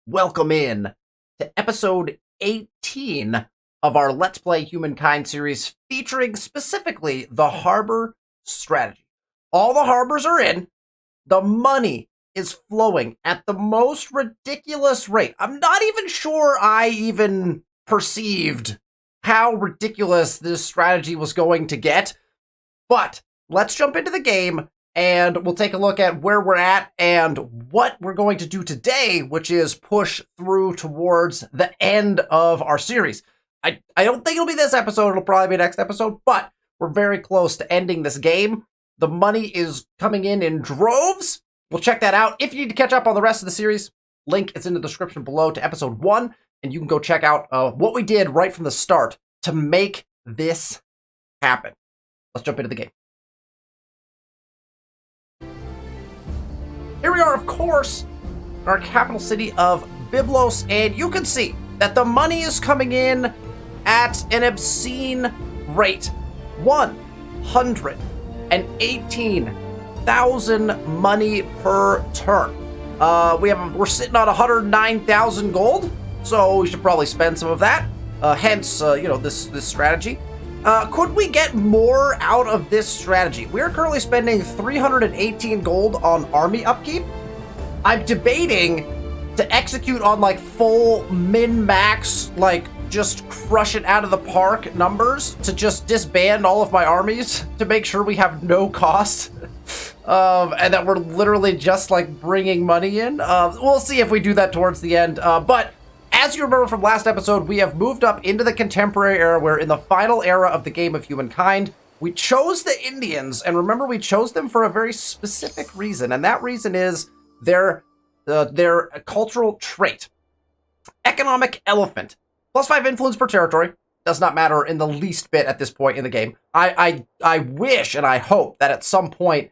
welcome in to episode 18 of our Let's Play Humankind series featuring specifically the harbor strategy. All the harbors are in. The money is flowing at the most ridiculous rate. I'm not even sure I even perceived how ridiculous this strategy was going to get, but let's jump into the game and we'll take a look at where we're at and what we're going to do today, which is push through towards the end of our series. I don't think it'll be this episode, it'll probably be next episode, but we're very close to ending this game. The money is coming in droves. We'll check that out. If you need to catch up on the rest of the series, link is in the description below to episode 1, and you can go check out what we did right from the start to make this happen. Let's jump into the game. Here we are, of course, in our capital city of Byblos, and you can see that the money is coming in at an obscene rate. 118,000 money per turn. We're sitting on 109,000 gold, so we should probably spend some of that. Hence, this strategy. Could we get more out of this strategy? We're currently spending 318 gold on army upkeep. I'm debating to execute on like full min-max, like just crush it out of the park numbers to just disband all of my armies to make sure we have no cost. And that we're literally just like bringing money in. We'll see if we do that towards the end. But as you remember from last episode, we have moved up into the contemporary era where in the final era of the game of Humankind, we chose the Indians. And remember, we chose them for a very specific reason. And that reason is their cultural trait. Economic elephant. +5 influence per territory. Does not matter in the least bit at this point in the game. I wish and I hope that at some point,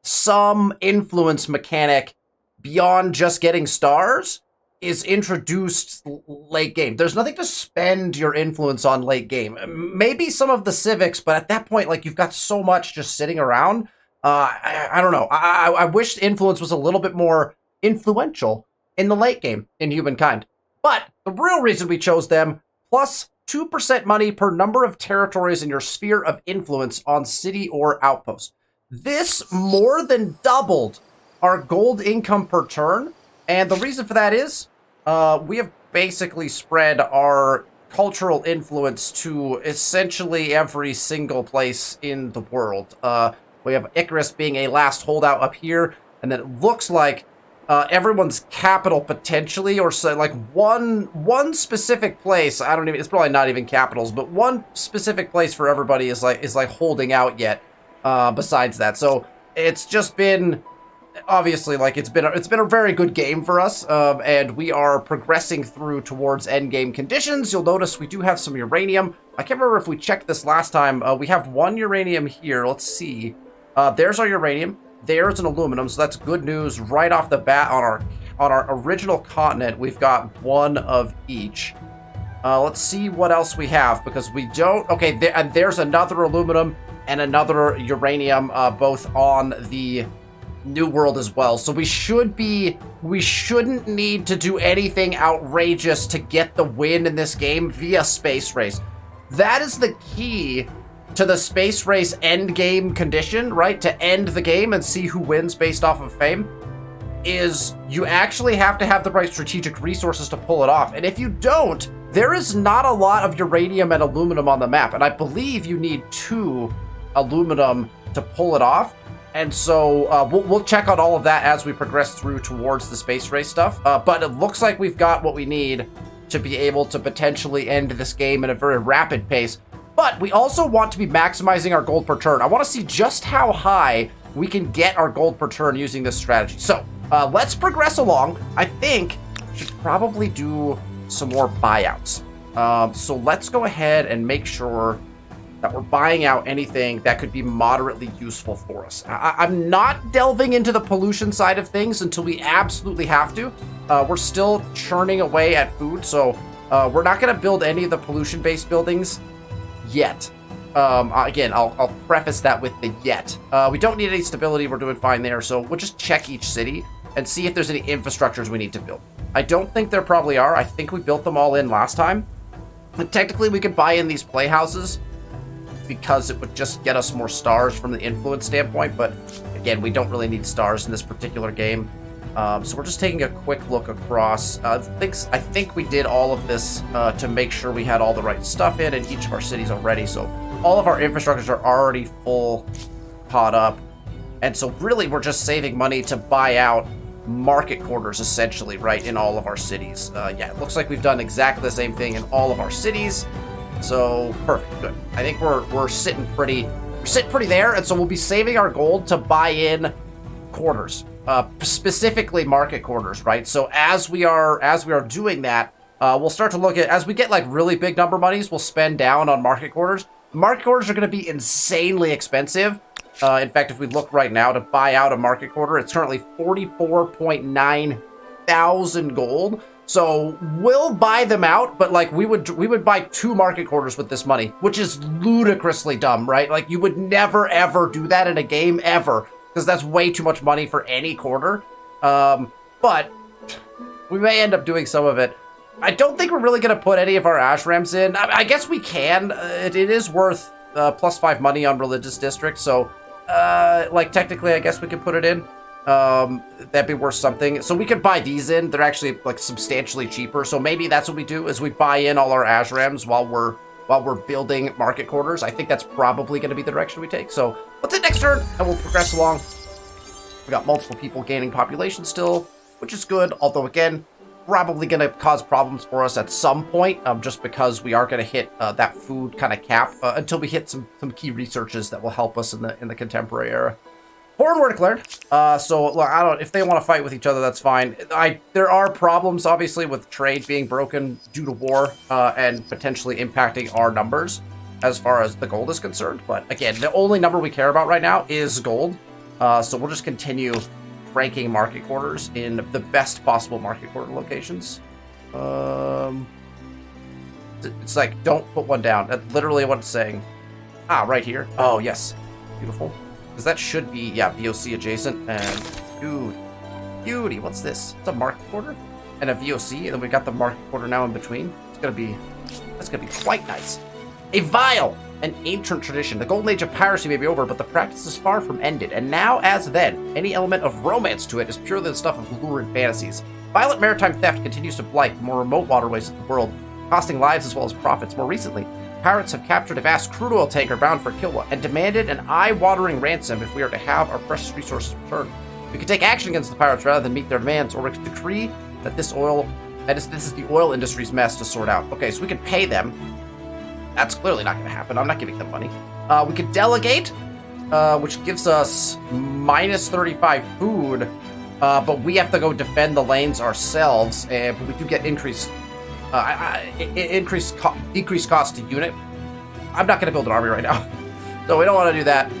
some influence mechanic beyond just getting stars is introduced late game. There's nothing to spend your influence on late game. Maybe some of the civics, but at that point, like, you've got so much just sitting around. I don't know. I wish influence was a little bit more influential in the late game in Humankind. But the real reason we chose them, plus 2% money per number of territories in your sphere of influence on city or outpost. This more than doubled our gold income per turn. And the reason for that is we have basically spread our cultural influence to essentially every single place in the world. We have Icarus being a last holdout up here, and then it looks like everyone's capital potentially, or so, like one specific place. I don't even. It's probably not even capitals, but one specific place for everybody is like holding out yet. Besides that, so it's just been. Obviously, like it's been a very good game for us, and we are progressing through towards end game conditions. You'll notice we do have some uranium. I can't remember if we checked this last time. We have 1 uranium here. Let's see. There's our uranium. There's an aluminum, so that's good news right off the bat. On our original continent, we've got 1 of each. Let's see what else we have, because we don't. Okay, and there's another aluminum and another uranium, both on the New World as well. So we shouldn't need to do anything outrageous to get the win in this game via space race. That is the key to the space race end game condition, right? To end the game and see who wins based off of fame, is you actually have to have the right strategic resources to pull it off. And if you don't, there is not a lot of uranium and aluminum on the map. And I believe you need 2 aluminum to pull it off. And so we'll check on all of that as we progress through towards the space race stuff. But it looks like we've got what we need to be able to potentially end this game at a very rapid pace. But we also want to be maximizing our gold per turn. I want to see just how high we can get our gold per turn using this strategy. So let's progress along. I think we should probably do some more buyouts. So let's go ahead and make sure that we're buying out anything that could be moderately useful for us. I'm not delving into the pollution side of things until we absolutely have to. We're still churning away at food, so we're not going to build any of the pollution-based buildings yet. Again, I'll preface that with the yet. We don't need any stability. We're doing fine there, so we'll just check each city and see if there's any infrastructures we need to build. I don't think there probably are. I think we built them all in last time. And technically, we could buy in these playhouses because it would just get us more stars from the influence standpoint. But again, we don't really need stars in this particular game. So we're just taking a quick look across. I think we did all of this to make sure we had all the right stuff in each of our cities already. So all of our infrastructures are already full, caught up. And so really we're just saving money to buy out market quarters essentially, right, in all of our cities. Yeah, it looks like we've done exactly the same thing in all of our cities. So perfect, good. I think we're sitting pretty there, and so we'll be saving our gold to buy in quarters. Specifically market quarters, right? So as we are doing that, we'll start to look at, as we get like really big number monies, we'll spend down on market quarters. Market quarters are going to be insanely expensive. In fact, if we look right now to buy out a market quarter, it's currently 44.9 thousand gold. So we'll buy them out, but like we would buy 2 market quarters with this money, which is ludicrously dumb, right? Like you would never ever do that in a game ever, because that's way too much money for any quarter. But we may end up doing some of it. I don't think we're really going to put any of our Ashrams in. I guess we can. It is worth +5 money on religious district, so like technically I guess we could put it in. That'd be worth something. So we could buy these in. They're actually like substantially cheaper. So maybe that's what we do, is we buy in all our Ashrams while we're building market quarters. I think that's probably going to be the direction we take. So let's hit next turn and we'll progress along. We got multiple people gaining population still, which is good. Although again, probably going to cause problems for us at some point, just because we are going to hit that food kind of cap until we hit some key researches that will help us in the contemporary era. Foreign war declared. So look, I don't. If they want to fight with each other, that's fine. There are problems, obviously, with trade being broken due to war and potentially impacting our numbers as far as the gold is concerned. But again, the only number we care about right now is gold. So we'll just continue ranking market quarters in the best possible market quarter locations. It's like, don't put one down. That's literally what it's saying. Ah, right here. Oh yes, beautiful. Because that should be, yeah, VOC adjacent. And dude, beauty, what's this? It's a market quarter and a VOC, and then we got the market quarter now in between. That's gonna be quite nice. A vile and ancient tradition. The golden age of piracy may be over, but the practice is far from ended. And now, as then, any element of romance to it is purely the stuff of lurid fantasies. Violent maritime theft continues to blight more remote waterways of the world, costing lives as well as profits. More recently, pirates have captured a vast crude oil tanker bound for Kilwa and demanded an eye-watering ransom if we are to have our precious resources returned. We could take action against the pirates rather than meet their demands, or we could decree that this is the oil industry's mess to sort out. Okay, so we could pay them. That's clearly not going to happen. I'm not giving them money. We could delegate, which gives us minus 35 food, but we have to go defend the lanes ourselves, but we do get decreased cost to unit. I'm not going to build an army right now, so we don't want to do that.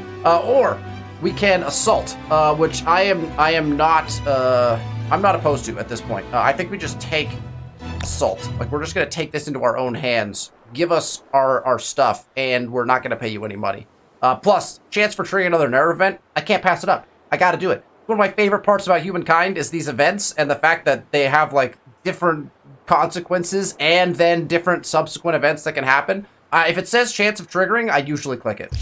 Or we can assault, which I'm not opposed to at this point. I think we just take assault. Like, we're just going to take this into our own hands. Give us our stuff, and we're not going to pay you any money. Plus, chance for triggering another narrative event. I can't pass it up. I got to do it. One of my favorite parts about Humankind is these events and the fact that they have like different consequences and then different subsequent events that can happen. If it says chance of triggering, I usually click it.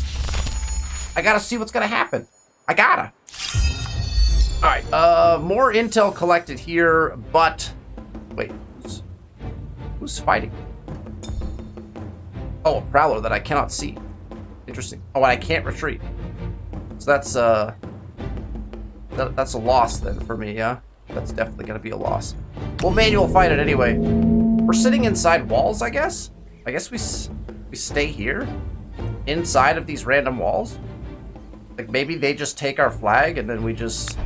I gotta see what's gonna happen. I gotta. All right, more intel collected here, but wait, who's fighting? Oh, a prowler that I cannot see. Interesting. Oh, and I can't retreat. So that's a loss then for me, yeah? That's definitely gonna be a loss. We'll manual fight it anyway. We're sitting inside walls, I guess? I guess we stay here? Inside of these random walls? Like, maybe they just take our flag and then we just...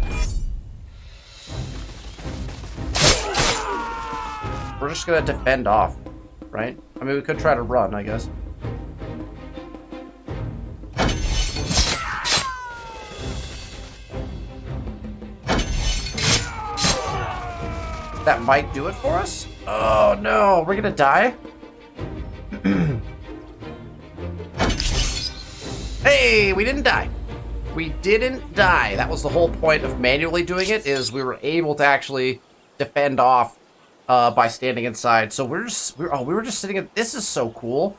We're just gonna defend off, right? I mean, we could try to run, I guess. That might do it for us? Oh no, we're gonna die? Hey, we didn't die. We didn't die. That was the whole point of manually doing it, is we were able to actually defend off by standing inside. So we were just sitting in. This is so cool.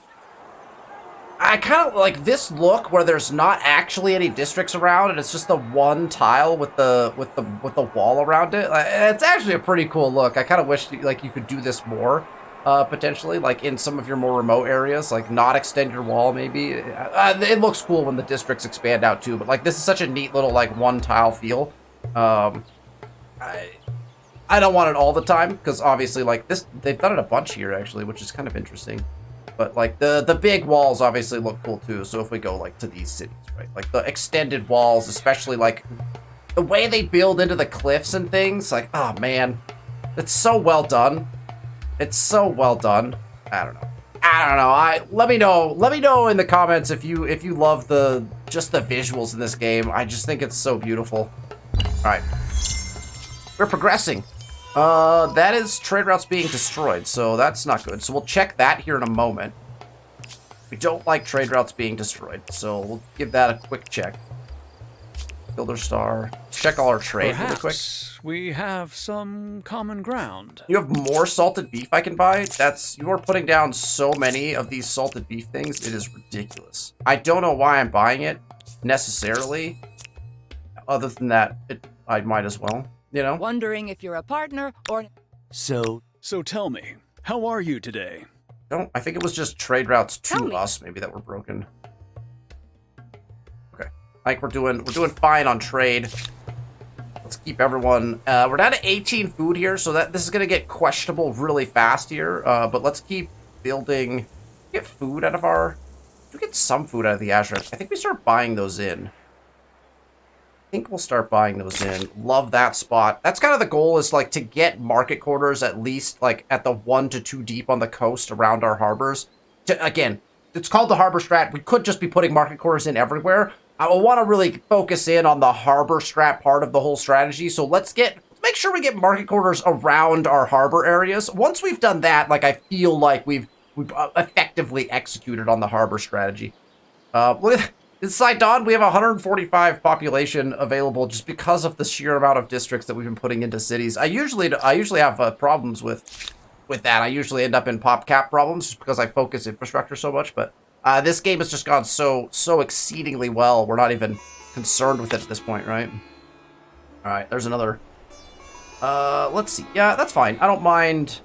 I kind of like this look where there's not actually any districts around, and it's just the one tile with the wall around it. It's actually a pretty cool look. I kind of wish like you could do this more, potentially, like in some of your more remote areas, like not extend your wall maybe. It looks cool when the districts expand out too, but like this is such a neat little like one tile feel. I don't want it all the time because obviously like this they've done it a bunch here actually, which is kind of interesting. But like the big walls obviously look cool too. So if we go like to these cities, right? Like the extended walls, especially like the way they build into the cliffs and things, like, oh man, it's so well done. It's so well done. I don't know. Let me know in the comments if you love just the visuals in this game. I just think it's so beautiful. All right. We're progressing. That is trade routes being destroyed, so that's not good. So we'll check that here in a moment. We don't like trade routes being destroyed, so we'll give that a quick check. Builder star. Check all our trade really quick. We have some common ground. You have more salted beef I can buy? You are putting down so many of these salted beef things, it is ridiculous. I don't know why I'm buying it, necessarily. Other than that, I might as well. You know? Wondering if you're a partner or... So tell me, how are you today? I think it was just trade routes to us, maybe, that were broken. Okay. I think we're doing fine on trade. Let's keep everyone... we're down to 18 food here, so this is going to get questionable really fast here. But let's keep building... Get food out of our... We get some food out of the Azure. I think we start buying those in. I think we'll start buying those in. Love that spot. That's kind of the goal, is like to get market quarters at least like at the 1 to 2 deep on the coast around our harbors. Again, it's called the harbor strat. We could just be putting market quarters in everywhere. I want to really focus in on the harbor strat part of the whole strategy. So let's make sure we get market quarters around our harbor areas. Once we've done that, like I feel like we've effectively executed on the harbor strategy. Look at inside Dawn, we have 145 population available just because of the sheer amount of districts that we've been putting into cities. I usually have problems with that. I usually end up in pop cap problems just because I focus infrastructure so much. But this game has just gone so exceedingly well. We're not even concerned with it at this point, right? All right, there's another. Let's see. Yeah, that's fine. I don't mind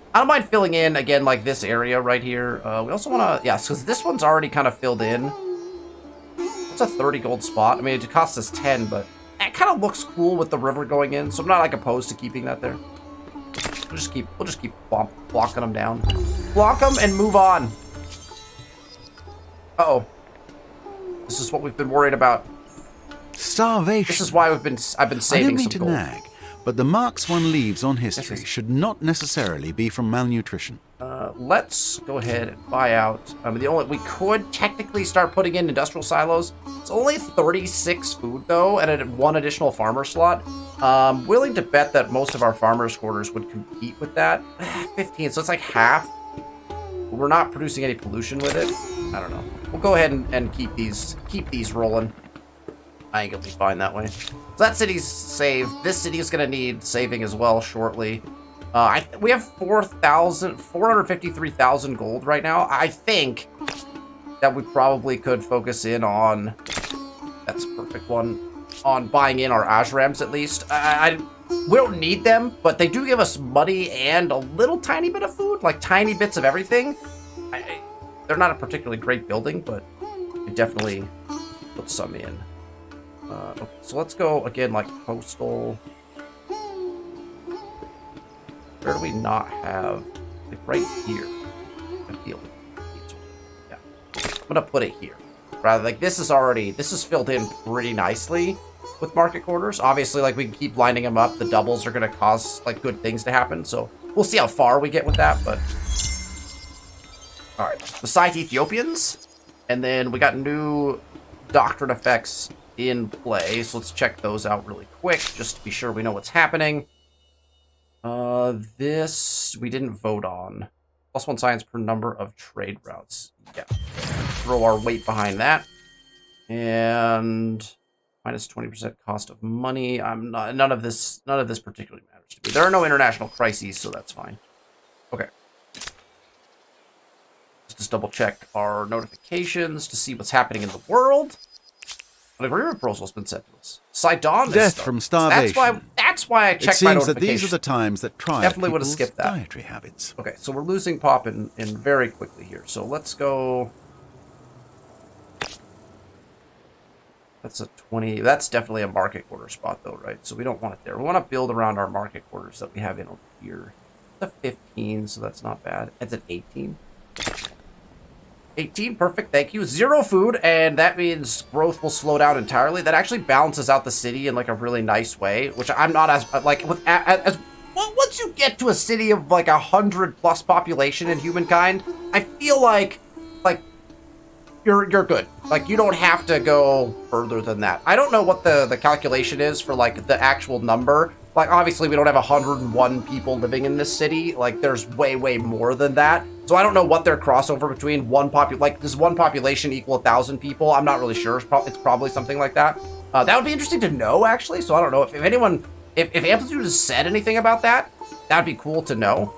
filling in again like this area right here. We also want to because this one's already kind of filled in. It's a 30 gold spot. I mean, it costs us 10, but it kind of looks cool with the river going in, so I'm not like opposed to keeping that there. We'll just keep blocking them down. Block them and move on. Uh-oh. This is what we've been worried about. Starvation. This is why I've been saving some gold. I don't mean to nag, but the marks one leaves on history should not necessarily be from malnutrition. Let's go ahead and buy out. We could technically start putting in industrial silos. It's only 36 food though, and one additional farmer slot. Willing to bet that most of our farmers' quarters would compete with that. 15, so it's like half. We're not producing any pollution with it. I don't know. We'll go ahead and keep these rolling. I think it'll be fine that way. So that city's saved. This city is gonna need saving as well shortly. We have 453,000 gold right now. I think that we probably could focus in on, that's a perfect one, on buying in our Azrams at least. We don't need them, but they do give us money and a little tiny bit of food, like tiny bits of everything. They're not a particularly great building, but we definitely put some in. Okay, so let's go again, like coastal. Where do we not have? Like right here. I feel yeah. I'm gonna put it here. Rather, like this is filled in pretty nicely with market quarters. Obviously, like we can keep lining them up. The doubles are gonna cause like good things to happen. So we'll see how far we get with that. But all right, besides Ethiopians, and then we got new doctrine effects in play. So let's check those out really quick, just to be sure we know what's happening. This we didn't vote on. +1 science per number of trade routes. Yeah. Throw our weight behind that. And minus 20% cost of money. None of this particularly matters to me. There are no international crises, so that's fine. just double check our notifications to see what's happening in the world. An agreement proposal has been sent to us. Sidon is Death starving. from starvation. That's why I It checked my seems that notifications. these are the times that try Definitely would've people's skipped that. dietary habits. Okay, so we're losing pop in very quickly here. So let's go. That's a 20. That's definitely a market quarter spot, though, right? So we don't want it there. We want to build around our market quarters that we have in over here. It's a 15, so that's not bad. It's an 18. 18, perfect, thank you. 0 food, and that means growth will slow down entirely. That actually balances out the city in like a really nice way, which I'm not as like with as well. Once you get to a city of like 100+ population in Humankind, I feel like you're good. Like you don't have to go further than that. I don't know what the calculation is for like the actual number. Like, obviously, we don't have 101 people living in this city. Like, there's way more than that. So I don't know what their crossover between does one population equal 1,000 people? I'm not really sure. It's probably something like that. That would be interesting to know, actually. So I don't know if anyone, if Amplitude has said anything about that, that'd be cool to know.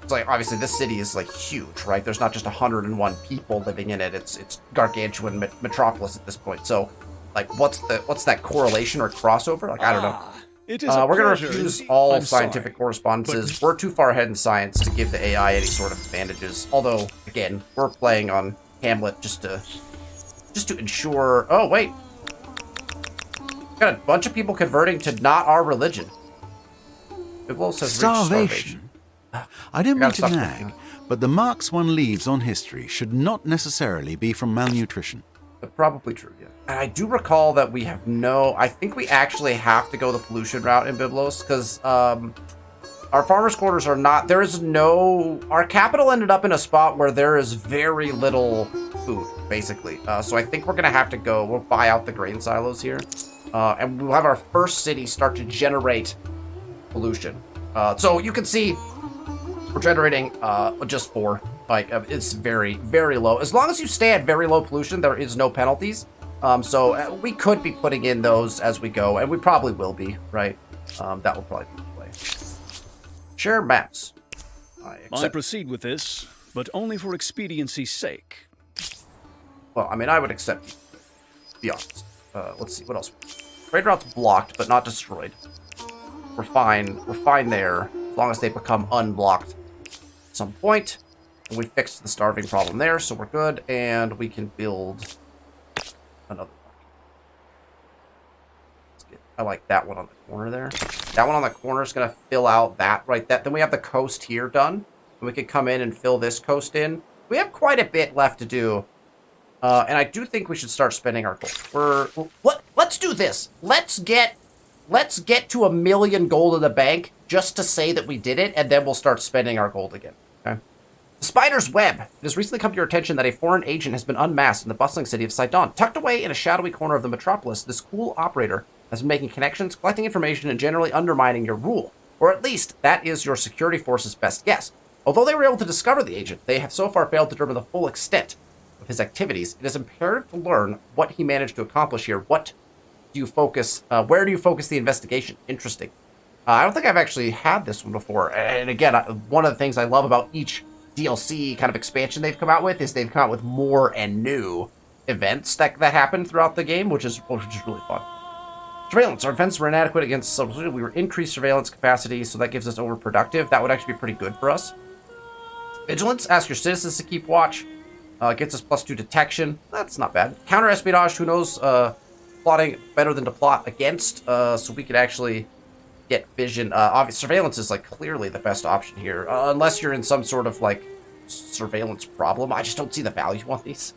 It's like, obviously, this city is, like, huge, right? There's not just 101 people living in it. It's gargantuan metropolis at this point. So, like, what's that correlation or crossover? Like, I don't know. It is We're going to pleasure. refuse all I'm scientific sorry, correspondences. We're too far ahead in science to give the AI any sort of advantages. Although, again, we're playing on Hamlet just to ensure... Oh, wait. Got a bunch of people converting to not our religion. Biblos has reached starvation. I don't mean to stop nag, thinking. but the marks one leaves on history should not necessarily be from malnutrition. But probably true, yeah. And I do recall that we have I think we actually have to go the pollution route in Biblos, because our farmers' quarters are not, our capital ended up in a spot where there is very little food, basically. So I think we're going to have to we'll buy out the grain silos here. And we'll have our first city start to generate pollution. So you can see we're generating just 4. Like, it's very low. As long as you stay at very low pollution, there is no penalties. So we could be putting in those as we go, and we probably will be, right? That will probably be the play. Share maps. I proceed with this, but only for expediency's sake. Well, I mean, I would accept, to be honest. Let's see, what else? Trade route's blocked, but not destroyed. We're fine. We're fine there, as long as they become unblocked at some point. And we fixed the starving problem there, so we're good, and we can build another one. I like that one on the corner there. That one on the corner is going to fill out that right. Then we have the coast here done, and we could come in and fill this coast in. We have quite a bit left to do, and I do think we should start spending our gold. Let's do this. Let's get to 1 million gold in the bank just to say that we did it, and then we'll start spending our gold again. Okay. The spider's web. It has recently come to your attention that a foreign agent has been unmasked in the bustling city of Sidon. Tucked away in a shadowy corner of the metropolis, this cool operator has been making connections, collecting information, and generally undermining your rule. Or at least, that is your security force's best guess. Although they were able to discover the agent, they have so far failed to determine the full extent of his activities. It is imperative to learn what he managed to accomplish here. Where do you focus the investigation? Interesting. I don't think I've actually had this one before. And again, one of the things I love about each DLC kind of expansion they've come out with is they've come out with more and new events that happen throughout the game, which is really fun. Surveillance. Our defenses were inadequate against substitute. We were increased surveillance capacity, so that gives us overproductive. That would actually be pretty good for us. Vigilance. Ask your citizens to keep watch. Gets us +2 detection. That's not bad. Counter espionage. Who knows? Plotting better than to plot against. So we could actually get vision. Obviously, surveillance is like clearly the best option here, unless you're in some sort of like surveillance problem. I just don't see the value on these.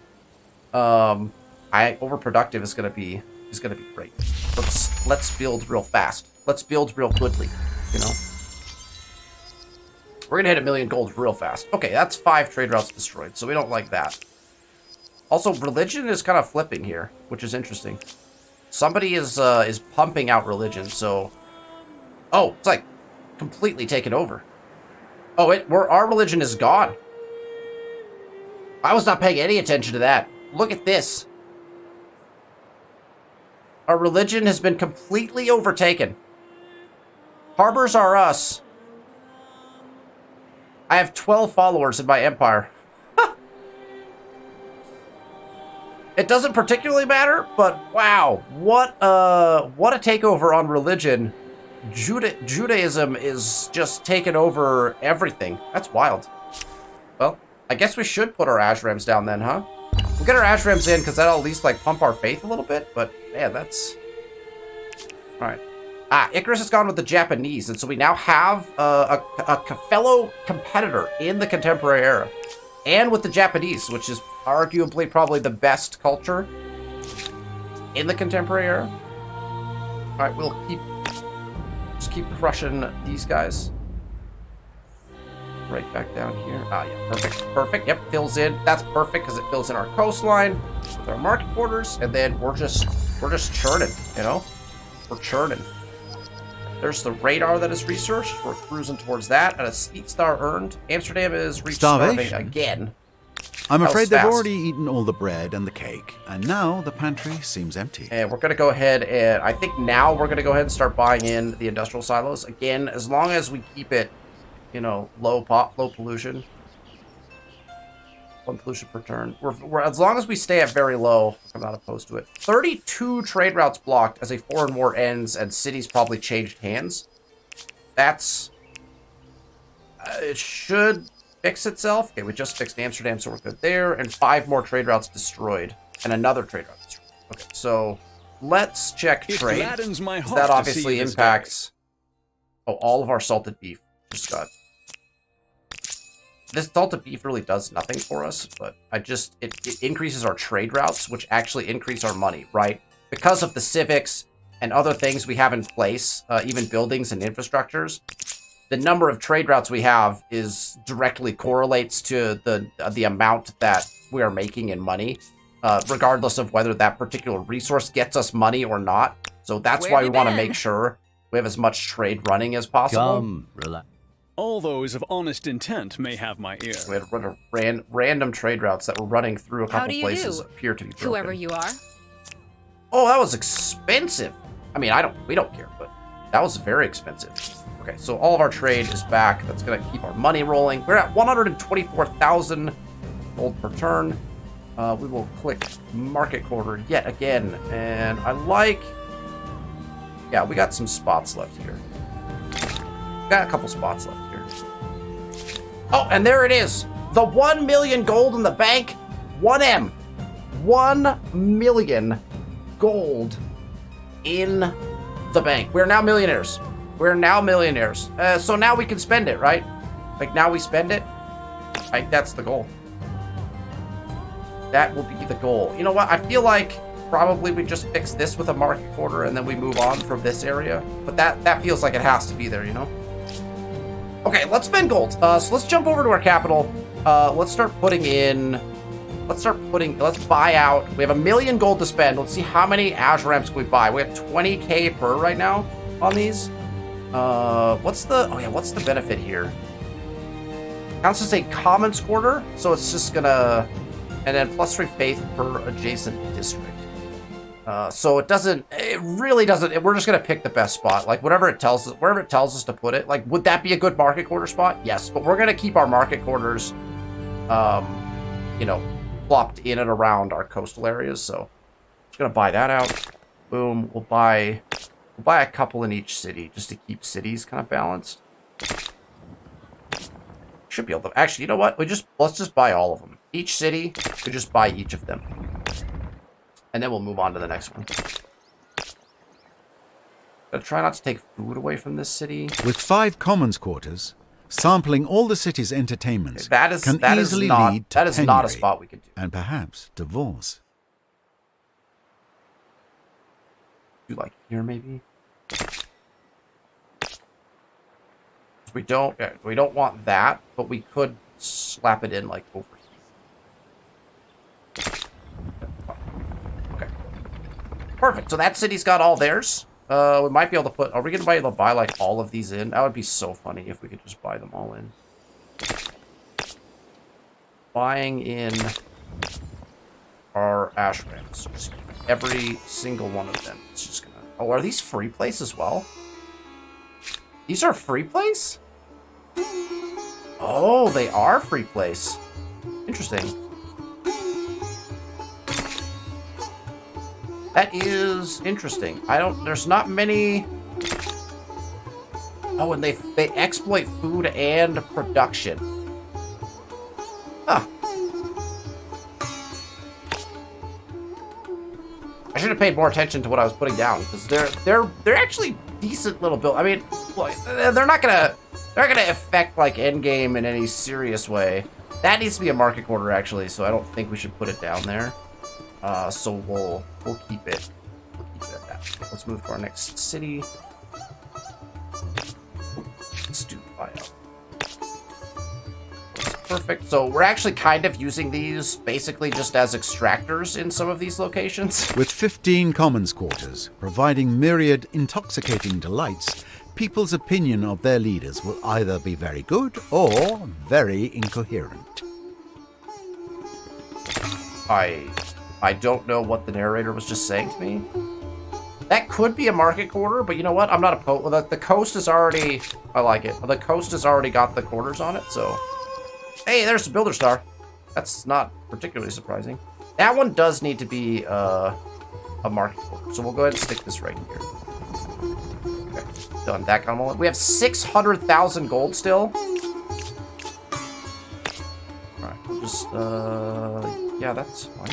Overproductive is gonna be great. Let's build real fast. Let's build real goodly. You know, we're gonna hit 1 million gold real fast. Okay, that's 5 trade routes destroyed, so we don't like that. Also, religion is kind of flipping here, which is interesting. Somebody is pumping out religion, so. Oh, it's like completely taken over. Oh, our religion is gone. I was not paying any attention to that. Look at this. Our religion has been completely overtaken. Harbors are us. I have 12 followers in my empire. It doesn't particularly matter, but wow, what a takeover on religion. Judaism is just taking over everything. That's wild. Well, I guess we should put our ashrams down then, huh? We'll get our ashrams in because that'll at least like pump our faith a little bit. But man, that's all right. Icarus has gone with the Japanese, and so we now have a fellow competitor in the contemporary era, and with the Japanese, which is arguably probably the best culture in the contemporary era. All right, we'll just keep crushing these guys. Right back down here. Yeah, perfect. Yep, fills in. That's perfect because it fills in our coastline with our market quarters, and then we're just churning. You know, we're churning. There's the radar that is researched. We're cruising towards that, and a Seat Star earned. Amsterdam is reached starving again. I'm afraid they've already eaten all the bread and the cake, and now the pantry seems empty. And we're going to go ahead and I think now we're going to go ahead and start buying in the industrial silos. Again, as long as we keep it, you know, low pollution. 1 pollution per turn. We're as long as we stay at very low, I'm not opposed to it. 32 trade routes blocked as a foreign war ends and cities probably changed hands. That's... it should fix itself. Okay, we just fixed Amsterdam, so we're good there. And 5 more trade routes destroyed. And another trade route destroyed. Okay, so let's check trade. That obviously impacts... oh, all of our salted beef just got... This salted beef really does nothing for us, but it increases our trade routes, which actually increase our money, right? Because of the civics and other things we have in place, even buildings and infrastructures, the number of trade routes we have is directly correlates to the amount that we are making in money, regardless of whether that particular resource gets us money or not. So that's why we want to make sure we have as much trade running as possible. Relax. All those of honest intent may have my ear. We had random trade routes that were running through a couple places appear to be broken. Whoever you are. Oh, that was expensive. I mean, we don't care, but that was very expensive. Okay, so all of our trade is back. That's gonna keep our money rolling. We're at 124,000 gold per turn. We will click market quarter yet again, and I like. Yeah, we got some spots left here. Got a couple spots left here. Oh, and there it is. The 1 million gold in the bank. 1M. 1 million gold in the bank. We're now millionaires. We're now millionaires. So now we can spend it, right? Like now we spend it. Right, that's the goal. That will be the goal. You know what? I feel like probably we just fix this with a market quarter and then we move on from this area. But that feels like it has to be there, you know? Okay, let's spend gold. So let's jump over to our capital. Let's buy out. We have 1 million gold to spend. Let's see how many ashrams can we buy. We have 20k per right now on these. What's the benefit here? Counts as a commons quarter, so it's just gonna, and then +3 faith per adjacent district. So it really doesn't, we're just going to pick the best spot. Like wherever it tells us to put it. Like, would that be a good market quarter spot? Yes, but we're going to keep our market quarters, you know, plopped in and around our coastal areas. So just going to buy that out. Boom. We'll buy a couple in each city just to keep cities kind of balanced. Should be able to, actually, you know what? Let's just buy all of them. Each city, we just buy each of them. And then we'll move on to the next one. Gotta try not to take food away from this city. With 5 commons quarters, sampling all the city's entertainments can easily lead to that is not a spot we could do. And perhaps divorce. Do like here maybe? We don't want that, but we could slap it in like over here. Okay. Perfect. So that city's got all theirs. We might be able to put... Are we going to be able to buy, like, all of these in? That would be so funny if we could just buy them all in. Buying in our ashrams. Just every single one of them. It's just going to... Oh, are these free plays as well? These are free plays? Oh, they are free plays. Interesting. That is interesting. There's not many... Oh, and they exploit food and production. Huh. I should have paid more attention to what I was putting down, because they're actually decent little build. I mean, look, they're not gonna affect like endgame in any serious way. That needs to be a market quarter actually, so I don't think we should put it down there. So we'll keep it. We'll keep it at that. Okay, let's move to our next city. Let's do bio. Perfect. So we're actually kind of using these basically just as extractors in some of these locations. With 15 commons quarters, providing myriad intoxicating delights, people's opinion of their leaders will either be very good or very incoherent. I don't know what the narrator was just saying to me. That could be a market quarter, but you know what? I'm not opposed. Well, the coast is already... I like it. The coast has already got the quarters on it, so... Hey, there's the Builder Star. That's not particularly surprising. That one does need to be a market quarter, so we'll go ahead and stick this right here. Okay, done. That kind of... We have 600,000 gold still. Alright, we'll just... yeah, that's fine.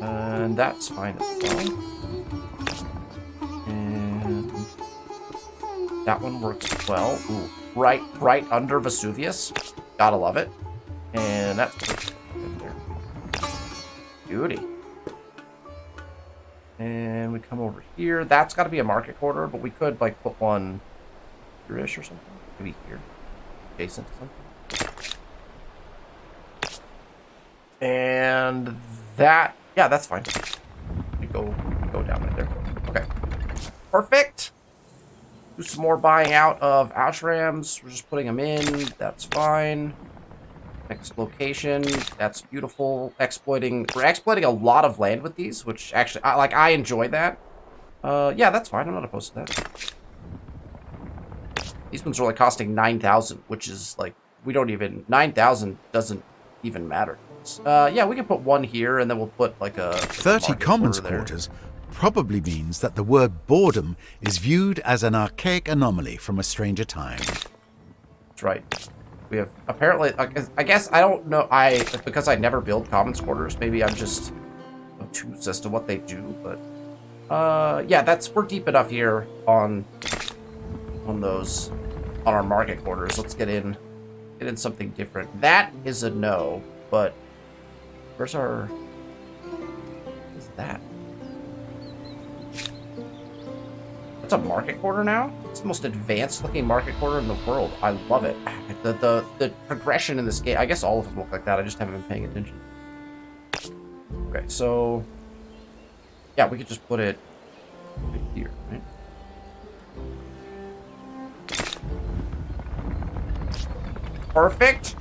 And that's fine as well. And that one works well. Ooh, right under Vesuvius. Gotta love it. And that's perfect right there. Beauty. And we come over here. That's got to be a market quarter, but we could like put one here-ish or something. Maybe here, adjacent to something. And that. Yeah, that's fine. We go down right there. Okay. Perfect. Do some more buying out of Ashrams. We're just putting them in. That's fine. Next location. That's beautiful. We're exploiting a lot of land with these, which actually, I enjoy that. Yeah, that's fine. I'm not opposed to that. These ones are like costing 9,000, which is like, 9,000 doesn't even matter. Yeah, we can put one here, and then we'll put like a 30 commons quarters probably means that the word boredom is viewed as an archaic anomaly from a stranger time. That's right. We have apparently. I guess I don't know. Because I never build commons quarters. Maybe I'm just obtuse as to what they do. But yeah, we're deep enough here on our market quarters. Let's get in something different. That is a no, but. Where's our... What is that? That's a market quarter now? It's the most advanced looking market quarter in the world. I love it. The progression in this game... I guess all of them look like that. I just haven't been paying attention. Okay, so... Yeah, we could just put it right here, right? Perfect!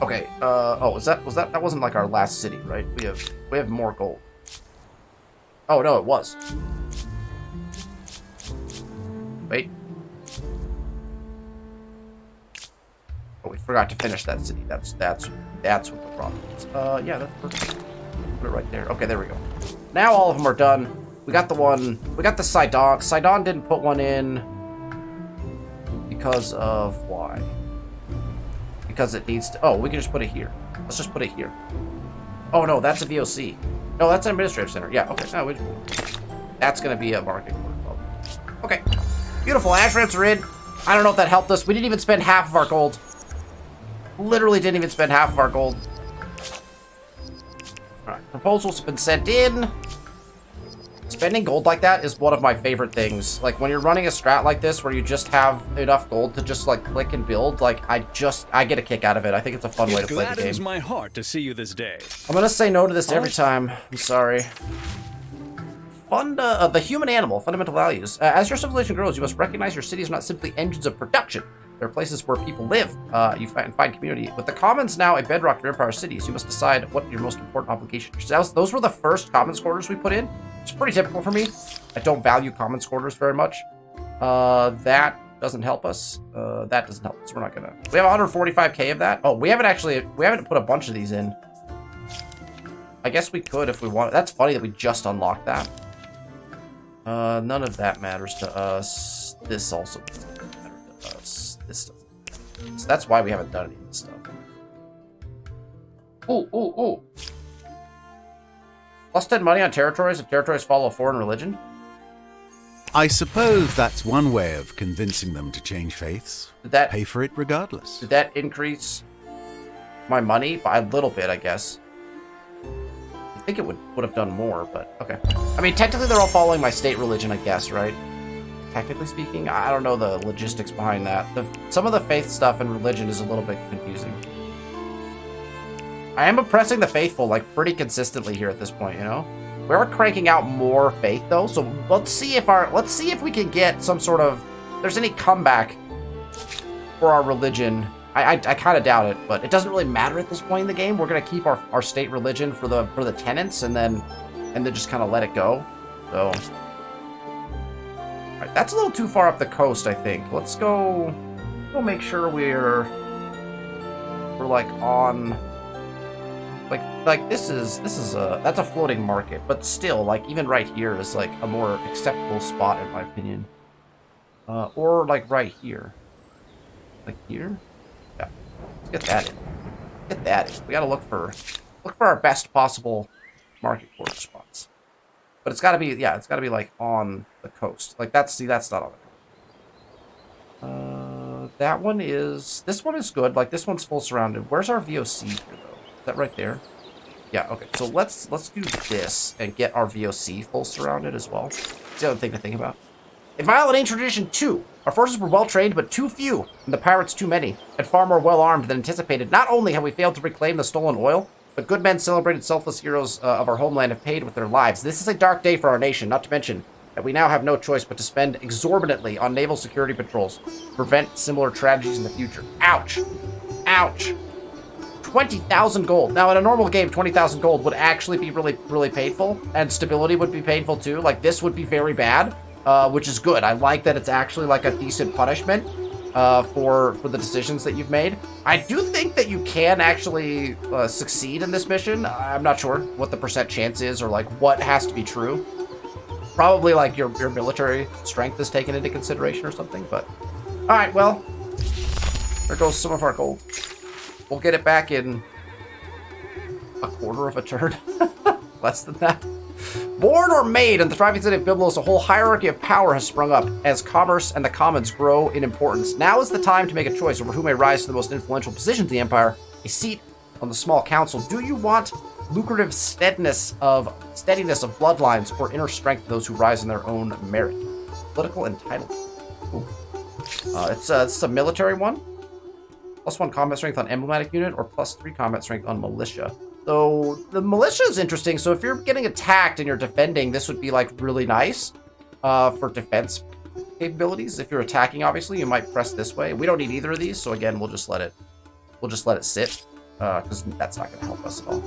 Okay, oh, that wasn't like our last city, right? We have more gold. Oh, no, it was. Wait. Oh, we forgot to finish that city. That's what the problem is. Yeah, that's perfect. Put it right there. Okay, there we go. Now all of them are done. We got the Sidon. Sidon didn't put one in because of why? Because it needs to... Oh, we can just put it here. Let's just put it here. Oh, no, that's a VOC. No, that's an administrative center. Yeah, okay. No, that's going to be a market quarter. Okay. Beautiful. Ashrams are in. I don't know if that helped us. We didn't even spend half of our gold. Literally didn't even spend half of our gold. All right. Proposals have been sent in. Spending gold like that is one of my favorite things. Like, when you're running a strat like this, where you just have enough gold to just, like, click and build, like, I get a kick out of it. I think it's a fun way to play the game. It gladdens my heart to see you this day. I'm gonna say no to this every time. I'm sorry. The human animal, fundamental values. As your civilization grows, you must recognize your cities are not simply engines of production. They're places where people live. You find community. With the commons now a bedrock of your empire cities, you must decide what your most important obligation is. Those were the first commons quarters we put in. It's pretty typical for me. I don't value commons quarters very much. That doesn't help us. That doesn't help us. We're not gonna. We have 145k of that. Oh, we haven't put a bunch of these in. I guess we could if we want. That's funny that we just unlocked that. None of that matters to us. This also doesn't matter to us. This doesn't. So that's why we haven't done any of this stuff. Ooh. Plus 10 money on territories if territories follow a foreign religion. I suppose that's one way of convincing them to change faiths. Did that pay for it regardless? Did that increase my money by a little bit, I guess? I think it would have done more, but okay. I mean, technically they're all following my state religion, I guess, right? Technically speaking, I don't know the logistics behind that. Some of the faith stuff and religion is a little bit confusing. I am oppressing the faithful, like, pretty consistently here at this point, you know? We are cranking out more faith, though, so let's see if we can get some sort of... there's any comeback for our religion. I kind of doubt it, but it doesn't really matter at this point in the game. We're going to keep our state religion for the tenants, and then just kind of let it go. So... alright, that's a little too far up the coast, I think. Let's go make sure we're like on... Like this is that's a floating market, but still, like, even right here is like a more acceptable spot in my opinion. Or like right here, like here. Yeah, let's get that in. Get that in. We gotta look for our best possible market quarter spots. But it's gotta be, yeah, it's gotta be like on the coast. Like that's not on the coast. That one is. This one is good. Like this one's full surrounded. Where's our VOC here though? Is that right there? Yeah, okay. So let's do this and get our VOC full surrounded as well. That's the other thing to think about. In violating tradition 2, our forces were well trained but too few, and the pirates too many, and far more well armed than anticipated. Not only have we failed to reclaim the stolen oil, but good men, celebrated selfless heroes of our homeland have paid with their lives. This is a dark day for our nation, not to mention that we now have no choice but to spend exorbitantly on naval security patrols to prevent similar tragedies in the future. Ouch! Ouch! 20,000 gold. Now, in a normal game, 20,000 gold would actually be really, really painful, and stability would be painful too. Like, this would be very bad, which is good. I like that it's actually like a decent punishment for the decisions that you've made. I do think that you can actually succeed in this mission. I'm not sure what the % chance is or like what has to be true. Probably like your military strength is taken into consideration or something, but all right, well, there goes some of our gold. We'll get it back in a quarter of a turn. Less than that. Born or made in the thriving city of Byblos, a whole hierarchy of power has sprung up as commerce and the commons grow in importance. Now is the time to make a choice over who may rise to the most influential positions in the empire, a seat on the small council. Do you want lucrative steadiness of bloodlines or inner strength of those who rise in their own merit? Political entitlement. Ooh. It's a military one. +1 combat strength on emblematic unit, or +3 combat strength on militia. So the militia is interesting. So if you're getting attacked and you're defending, this would be like really nice for defense capabilities. If you're attacking, obviously, you might press this way. We don't need either of these, so again, we'll just let it sit because that's not going to help us at all.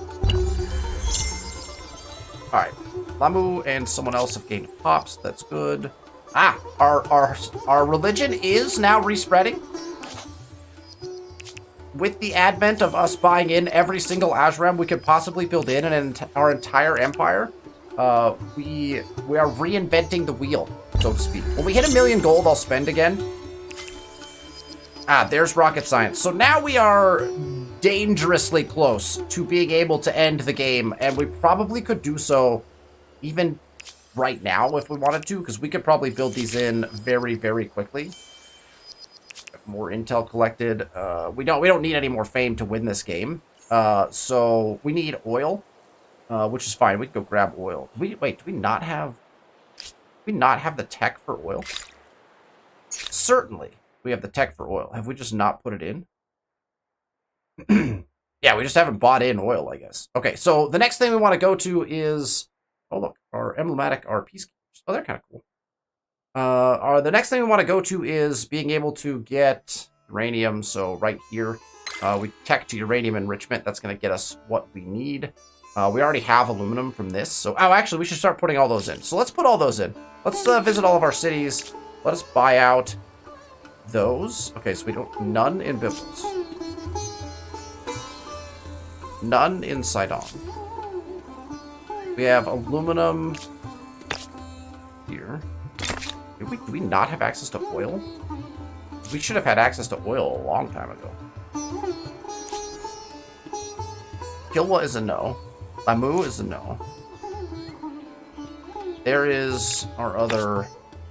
All right, Lamu and someone else have gained pops. That's good. Ah, our religion is now respreading. With the advent of us buying in every single Ashram we could possibly build in our entire empire, we are reinventing the wheel, so to speak. When we hit 1 million gold, I'll spend again. Ah, there's rocket science. So now we are dangerously close to being able to end the game, and we probably could do so even right now if we wanted to, because we could probably build these in very, very quickly. More intel collected. We don't need any more fame to win this game. So we need oil, which is fine. We can go grab oil. Wait, do we not have the tech for oil? Certainly, we have the tech for oil. Have we just not put it in? Yeah, we just haven't bought in oil, I guess. Okay, so the next thing we want to go to is, oh look, our emblematic, our peacekeepers. Oh, they're kind of cool. The next thing we want to go to is being able to get uranium. So right here, we tech to uranium enrichment. That's going to get us what we need. We already have aluminum from this. So, oh, actually, we should start putting all those in. So let's put all those in. Let's visit all of our cities. Let us buy out those. Okay, so we don't, none in Byblos. None in Sidon. We have aluminum here. Do we not have access to oil? We should have had access to oil a long time ago. Kilwa is a no. Lamu is a no. There is our other...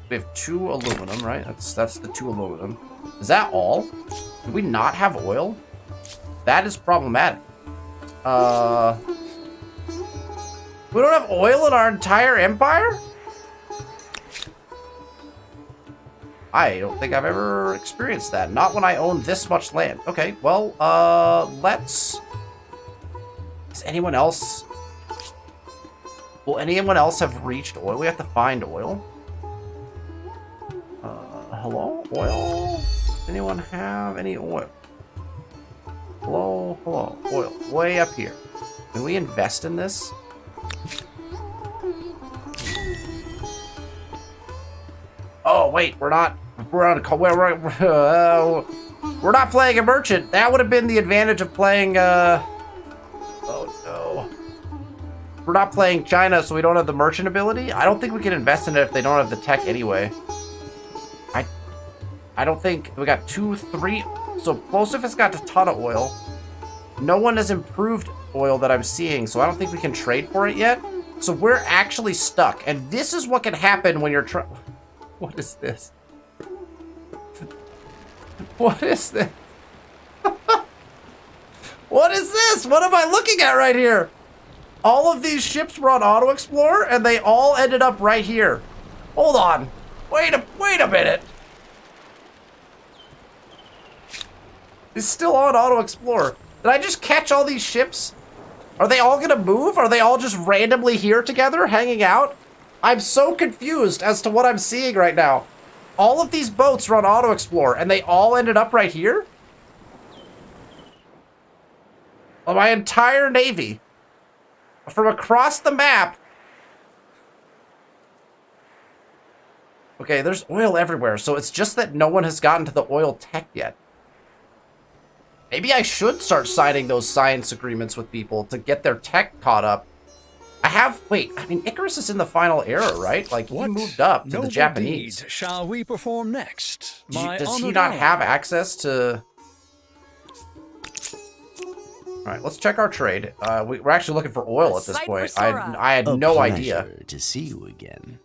We have 2 aluminum, right? That's the 2 aluminum. Is that all? Do we not have oil? That is problematic. We don't have oil in our entire empire? I don't think I've ever experienced that. Not when I own this much land. Okay, well, let's... Is anyone else... Will anyone else have reached oil? We have to find oil. Hello? Oil? Anyone have any oil? Hello? Hello? Oil. Way up here. Can we invest in this? Oh, wait. We're not playing a merchant. That would have been the advantage of playing, Oh, no. We're not playing China, so we don't have the merchant ability? I don't think we can invest in it if they don't have the tech anyway. I don't think... We got 2, 3... So, Plosif has got a ton of oil. No one has improved oil that I'm seeing, so I don't think we can trade for it yet. So, we're actually stuck. And this is what can happen when you're trying... What is this? What is this? What is this? What am I looking at right here? All of these ships were on Auto Explorer, and they all ended up right here. Hold on. Wait a minute. It's still on Auto Explorer. Did I just catch all these ships? Are they all gonna move? Are they all just randomly here together, hanging out? I'm so confused as to what I'm seeing right now. All of these boats are on Auto Explorer, and they all ended up right here? My entire navy. From across the map. Okay, there's oil everywhere, so it's just that no one has gotten to the oil tech yet. Maybe I should start signing those science agreements with people to get their tech caught up. Wait, I mean, Icarus is in the final era, right? Like, he moved up to the Japanese. Deed shall we perform next? Does he not have access to... Alright, let's check our trade. We're actually looking for oil at this point. I had no idea. To see you again.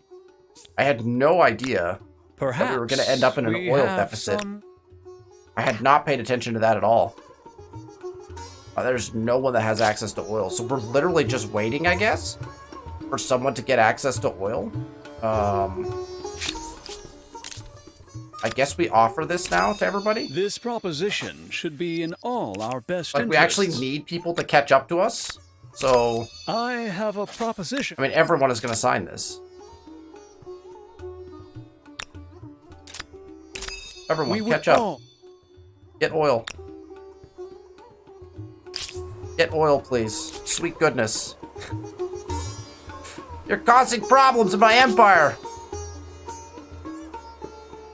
I had no idea Perhaps that we were going to end up in an oil deficit. I had not paid attention to that at all. There's no one that has access to oil, so we're literally just waiting, I guess, for someone to get access to oil. I guess we offer this now to everybody. This proposition should be in all our best Like, we actually need people to catch up to us, so... I have a proposition. I mean, everyone is going to sign this. Everyone, catch up. Get oil. Get oil, please. Sweet goodness. You're causing problems in my empire!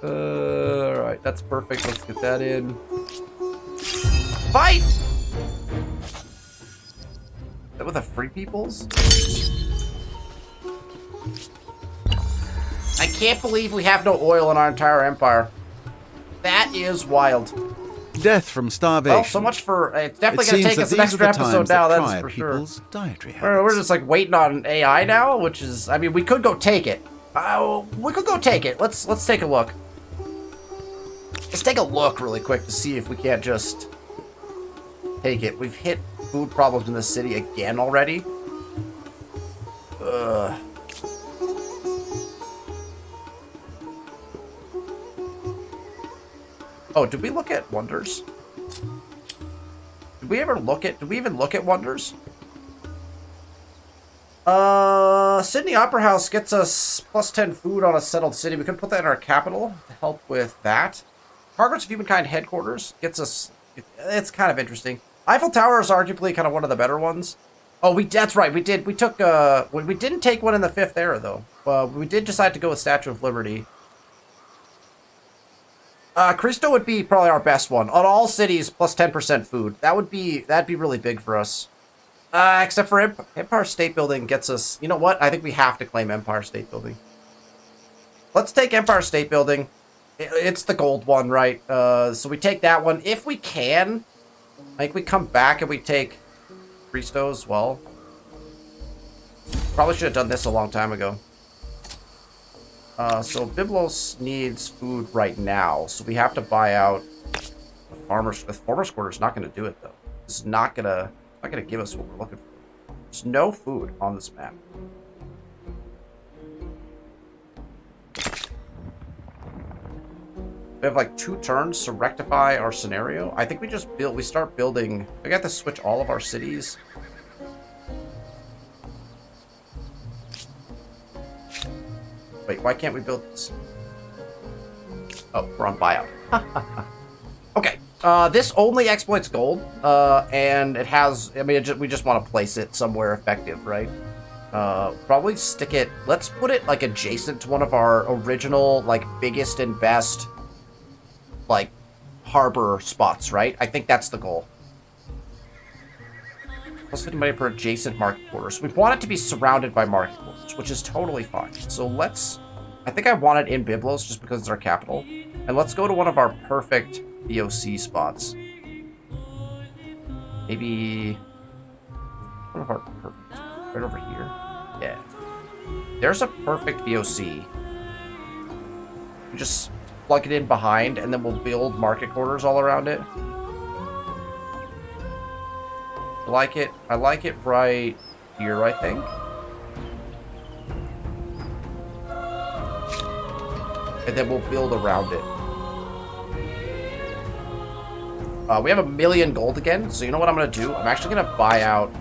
Alright, that's perfect. Let's get that in. Fight! Is that with the Free Peoples? I can't believe we have no oil in our entire empire. That is wild. Death from starvation. Well, so much for... It's definitely going to take us an extra episode now, that's for sure. Dietary We're just like waiting on AI now, which is... I mean, we could go take it. We could go take it. Let's take a look. Let's take a look really quick to see if we can't just take it. We've hit food problems in the city again already. Ugh. Oh, did we look at wonders? Did we even look at wonders? Sydney Opera House gets us +10 food on a settled city. We could put that in our capital to help with that. Progress of Humankind headquarters gets us... It's kind of interesting. Eiffel Tower is arguably kind of one of the better ones. Oh, that's right. We didn't take one in the 5th era, though. We did decide to go with Statue of Liberty. Cristo would be probably our best one. On all cities, +10% food. That'd be really big for us. Except for Empire State Building gets us... You know what? I think we have to claim Empire State Building. Let's take Empire State Building. It's the gold one, right? So we take that one. If we can, I think we come back and we take Cristo as well. Probably should have done this a long time ago. So Byblos needs food right now, so we have to buy out the farmer's. The farmer's quarter's not going to do it though. It's not gonna give us what we're looking for. There's no food on this map. We have like 2 turns to rectify our scenario. I think we just start building. We got to switch all of our cities. Wait, why can't we build this? Oh, we're on buyout. Okay, this only exploits gold, and it has, I mean, we just want to place it somewhere effective, right? Probably stick it, let's put it, like, adjacent to one of our original, like, biggest and best, like, harbor spots, right? I think that's the goal. Plus 50 money per adjacent market quarters. We want it to be surrounded by market quarters, which is totally fine. So let's... I think I want it in Byblos just because it's our capital. And let's go to one of our perfect VOC spots. Maybe... one of our perfect... right over here? Yeah. There's a perfect VOC. We just plug it in behind, and then we'll build market quarters all around it. I like it right here, I think. And then we'll build around it. We have 1 million gold again, so you know what I'm gonna do? I'm actually gonna buy out...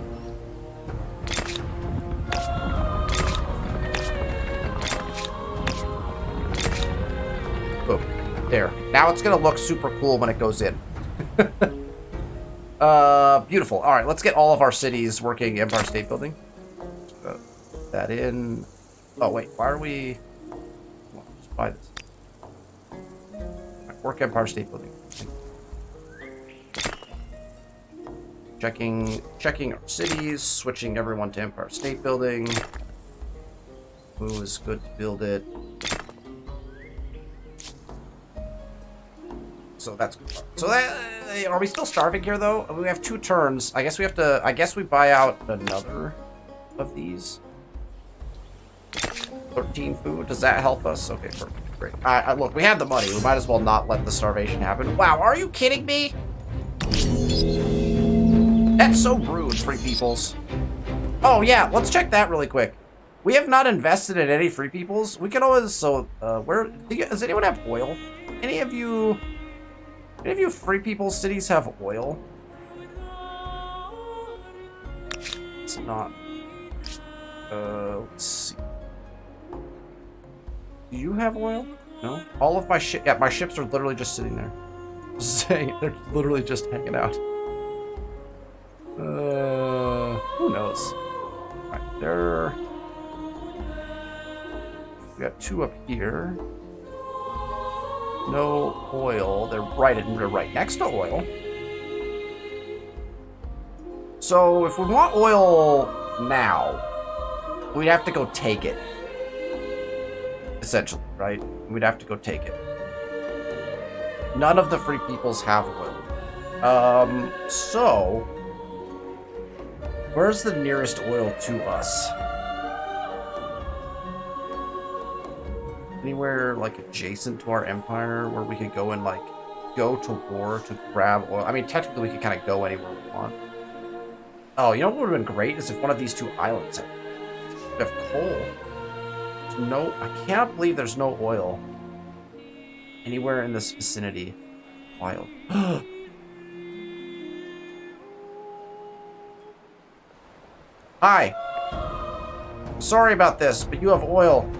Boom. There. Now it's gonna look super cool when it goes in. Beautiful. All right, let's get all of our cities working Empire State Building. Put that in. Oh, wait, why are we... Come on, let's buy this. Right, work Empire State Building. Checking our cities, switching everyone to Empire State Building. Who is good to build it? So that's good. So that, are we still starving here though? We have 2 turns. I guess we have to. I guess we buy out another of these. 13 food. Does that help us? Okay, perfect. Great. Look, we have the money. We might as well not let the starvation happen. Wow, are you kidding me? That's so rude, free peoples. Oh yeah, let's check that really quick. We have not invested in any free peoples. We can always. So where does anyone have oil? Any of you free people cities have oil? It's not. Let's see. Do you have oil? No? All of my ship, yeah, my ships are literally just sitting there. Saying they're literally just hanging out. Who knows? Alright, there. We got 2 up here. No oil. They're right next to oil. So if we want oil now, we'd have to go take it. Essentially, right? We'd have to go take it. None of the free peoples have oil. So where's the nearest oil to us? Anywhere like adjacent to our empire where we could go and like go to war to grab oil. I mean, technically we could kind of go anywhere we want. Oh, you know what would have been great is if one of these 2 islands had coal. There's no, I can't believe there's no oil anywhere in this vicinity. Wild. Hi. Sorry about this, but you have oil.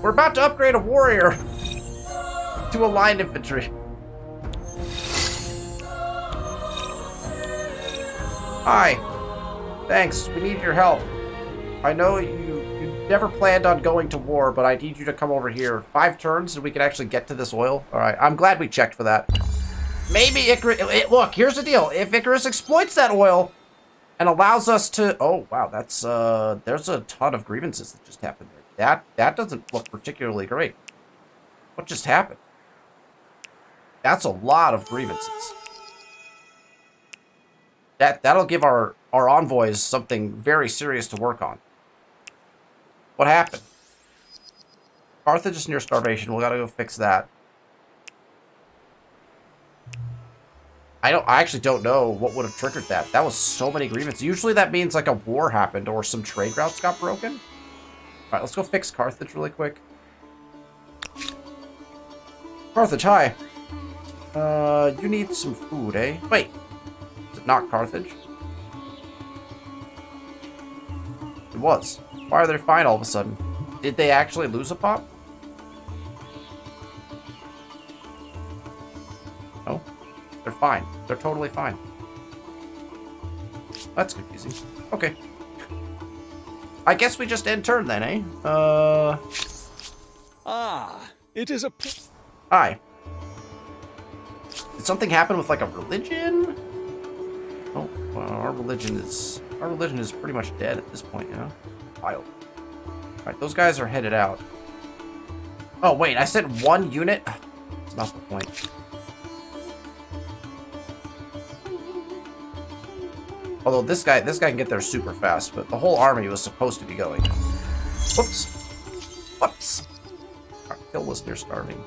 We're about to upgrade a warrior to a line infantry. Hi. Thanks. We need your help. I know you never planned on going to war, but I need you to come over here. 5 turns and we can actually get to this oil. All right, I'm glad we checked for that. Maybe Icarus... Look, here's the deal. If Icarus exploits that oil and allows us to... Oh, wow, that's... there's a ton of grievances that just happened there. That doesn't look particularly great. What just happened? That's a lot of grievances. That'll give our envoys something very serious to work on. What happened? Carthage is near starvation. We gotta go fix that. I actually don't know what would have triggered that. That was so many grievances. Usually that means like a war happened or some trade routes got broken. Alright, let's go fix Carthage really quick. Carthage, hi. You need some food, eh? Wait. Is it not Carthage? It was. Why are they fine all of a sudden? Did they actually lose a pop? No. They're fine. They're totally fine. That's confusing. Okay. I guess we just end turn then, eh? It is a... Hi. Did something happen with like a religion? Oh, well, our religion is pretty much dead at this point, you know? Wild. Alright, those guys are headed out. Oh wait, I said 1 unit? That's not the point. Although this guy can get there super fast, but the whole army was supposed to be going. Whoops. Whoops. Our kill was near starving.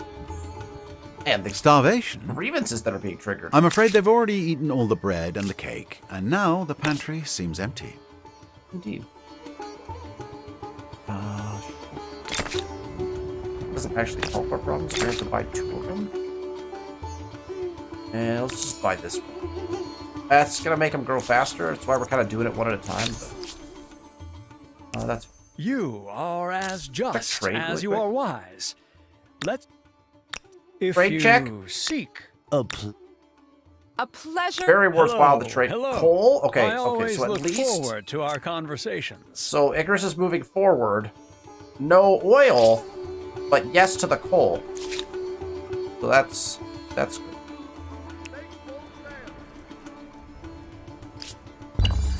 And the Starvation? grievances that are being triggered. I'm afraid they've already eaten all the bread and the cake, and now the pantry seems empty. Indeed. Doesn't actually help our problems. We have to buy 2 of them. And let's just buy this one. That's gonna make them grow faster. That's why we're kind of doing it one at a time. But that's. You are as just trade as really you quick? are wise. Let's... If Trade you check? seek... A pleasure. Very worthwhile to trade. Hello. Coal? Okay, I okay, always so at look least. forward to our conversations. So Icarus is moving forward. No oil, but yes to the coal. So that's good.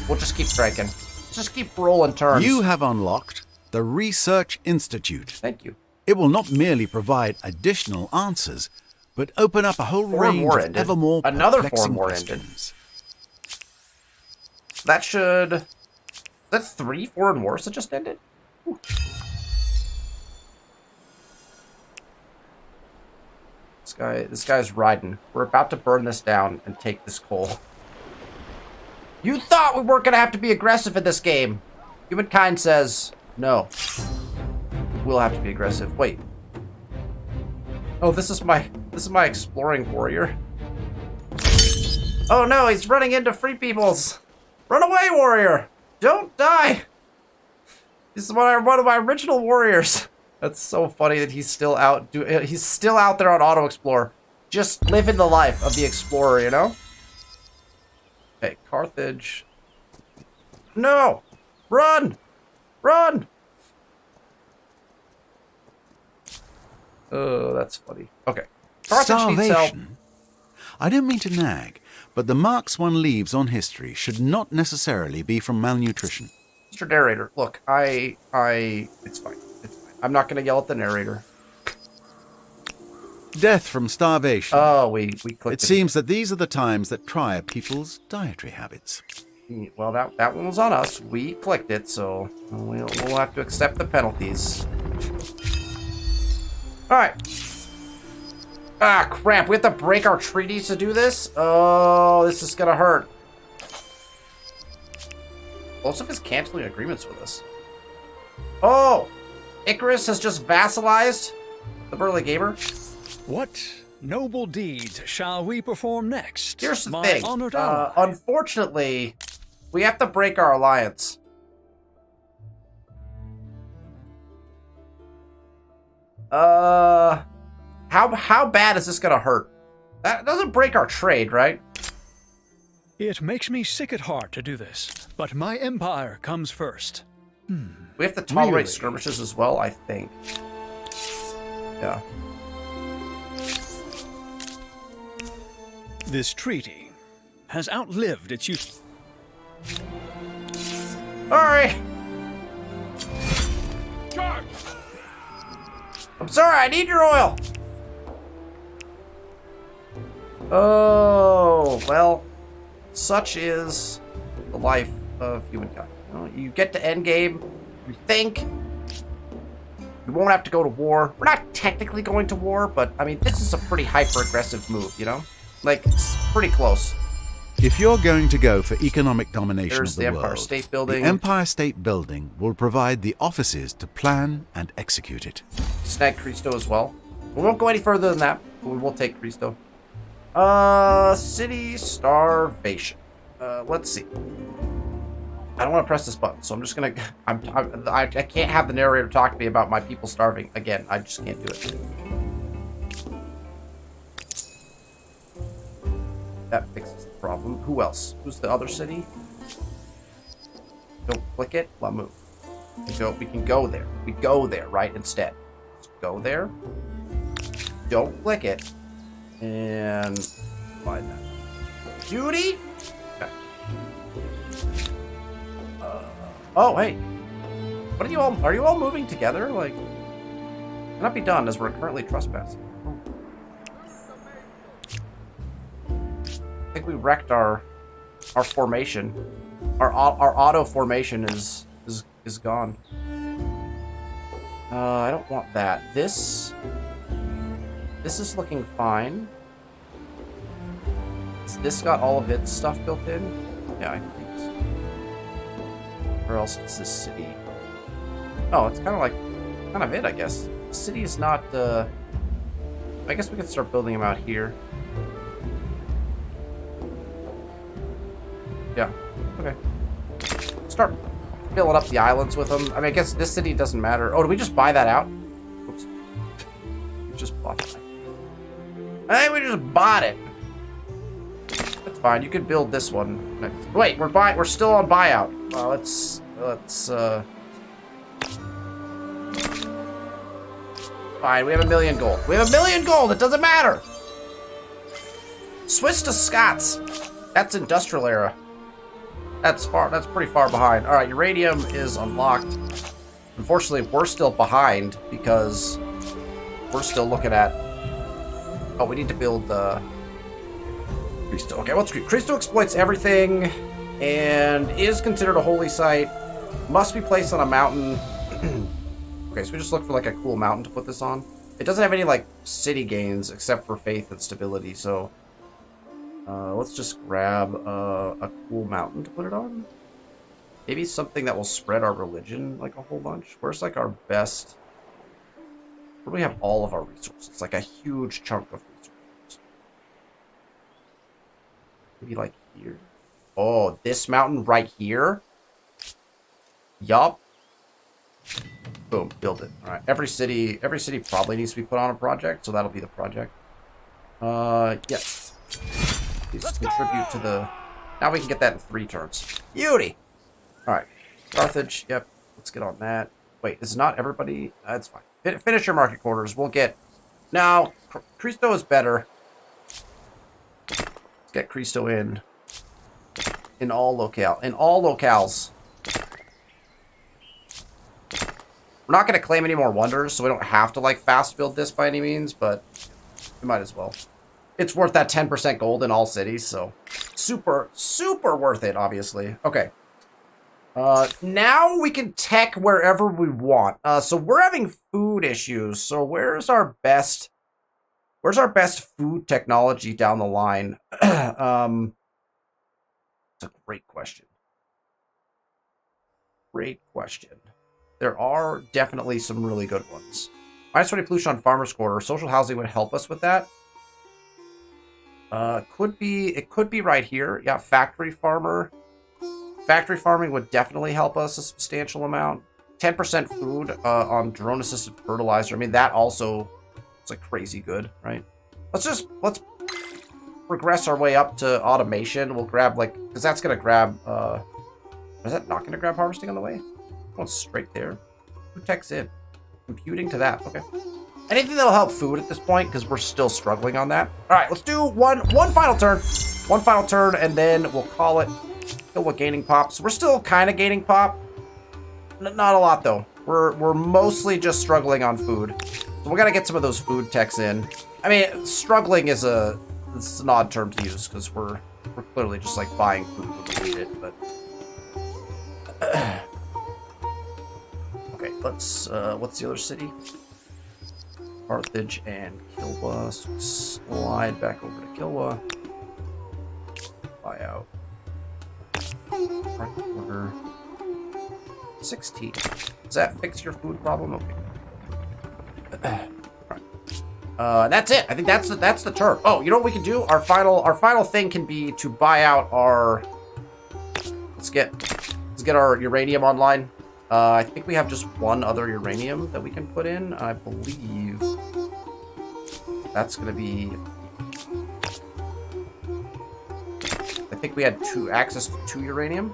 We'll just keep striking. Just keep rolling turns. You have unlocked the Research Institute. Thank you. It will not merely provide additional answers, but open up a whole Foreign range war of ended. ever more Another perplexing foreign war ended. questions. That should... That's 3 foreign wars that just ended? Ooh. This guy's riding. We're about to burn this down and take this coal. You thought we weren't gonna have to be aggressive in this game. Humankind says no. We'll have to be aggressive. Wait. Oh, this is my exploring warrior. Oh no, he's running into free peoples. Run away, warrior! Don't die! This is one of my original warriors. That's so funny that he's still out. He's still out there on Auto Explore, just living the life of the explorer, you know. Okay, Carthage. No, run, run! Oh, that's funny. Okay, Carthage needs help. Starvation. I don't mean to nag, but the marks one leaves on history should not necessarily be from malnutrition. Mr. Narrator, look, it's fine. It's fine. I'm not gonna yell at the narrator. Death from starvation. Oh, we clicked It seems that these are the times that try people's dietary habits. Well, that one was on us. We clicked it, so we'll have to accept the penalties. All right. Ah, crap. We have to break our treaties to do this? Oh, this is gonna hurt. Joseph is canceling agreements with us. Oh! Icarus has just vassalized the Burly Gamer. What noble deeds shall we perform next? Here's the my thing. Honored ally? Unfortunately, we have to break our alliance. How bad is this gonna hurt? That doesn't break our trade, right? It makes me sick at heart to do this, but my empire comes first. We have to tolerate Really? skirmishes as well, I think. Yeah. This treaty has outlived its use. Alright. I'm sorry, I need your oil. Oh, well, such is the life of humankind. You know, you get to endgame, you think you won't have to go to war. We're not technically going to war, but I mean, this is a pretty hyper-aggressive move, you know? Like, it's pretty close. If you're going to go for economic domination There's of the the Empire world, State Building. the Empire State Building will provide the offices to plan and execute it. Snag Cristo as well. We won't go any further than that, but we will take Cristo. City starvation. Let's see. I don't want to press this button, so I'm just gonna. I can't have the narrator talk to me about my people starving again. I just can't do it. That fixes the problem. Who else? Who's the other city? Don't click it. Well, move. We can go there. We go there, right? Instead, let's go there. Don't click it. And find that. Beauty. Okay. Oh, hey. What are you all? Are you all moving together? Like, cannot be done as we're currently trespassing. I think we wrecked our formation. Our auto formation is gone. I don't want that. This is looking fine. Has this got all of its stuff built in? Yeah, I think so. Where else is this city? Oh, it's kind of it, I guess. The city is not. I guess we could start building them out here. Yeah. Okay. Start filling up the islands with them. I mean, I guess this city doesn't matter. Oh, did we just buy that out? Oops. We just bought that. I think we just bought it. That's fine. You could build this one next. Wait, we're still on buyout. Let's fine. We have 1 million gold. We have 1 million gold. It doesn't matter. Switch to Scots. That's industrial era. That's pretty far behind. All right, uranium is unlocked. Unfortunately, we're still behind because we're still looking at. Oh, we need to build Cristo. Okay, what's Cristo exploits everything and is considered a holy site. Must be placed on a mountain. Okay, so we just look for like a cool mountain to put this on. It doesn't have any like city gains except for faith and stability. So let's just grab a cool mountain to put it on. Maybe something that will spread our religion like a whole bunch. Where's like our best? Where do we have all of our resources? It's like a huge chunk of resources. Maybe like here. Oh, this mountain right here? Yup. Boom, build it. All right. Every city probably needs to be put on a project, so that'll be the project. Yes. Please contribute to the. Now we can get that in 3 turns. Beauty. All right. Carthage. Yep. Let's get on that. Wait, is not everybody? That's fine. Finish your market quarters. We'll get. Now, Cristo is better. Let's get Cristo in all locales. We're not going to claim any more wonders, so we don't have to like fast build this by any means, but we might as well. It's worth that 10% gold in all cities, so super worth it, obviously. Okay. Now we can tech wherever we want. So we're having food issues. So where's our best food technology down the line? It's a great question. Great question. There are definitely some really good ones. -20 pollution on farmers' quarter. Social housing would help us with that. It could be right here. Yeah, factory farmer. Factory farming would definitely help us a substantial amount. 10% food on drone-assisted fertilizer. I mean, that also is like crazy good, right? Let's progress our way up to automation. We'll grab like, because that's gonna grab. Is that not gonna grab harvesting on the way? Oh, straight there. Who techs in? Computing to that. Okay. Anything that'll help food at this point, because we're still struggling on that. All right, let's do one final turn. One final turn, and then we'll call it Kilwa gaining pop. So we're still kind of gaining pop. Not a lot, though. We're mostly just struggling on food. So we got to get some of those food techs in. I mean, struggling is it's an odd term to use, because we're clearly just, like, buying food when we need it, but... Okay, let's, what's the other city? Carthage and Kilwa. So slide back over to Kilwa. Buy out. Order 16. Does that fix your food problem? Okay. Right. That's it. I think that's the turn. Oh, you know what we can do? Our final thing can be to buy out our. Let's get our uranium online. I think we have just one other uranium that we can put in. I believe that's going to be... I think we had access to 2 uranium.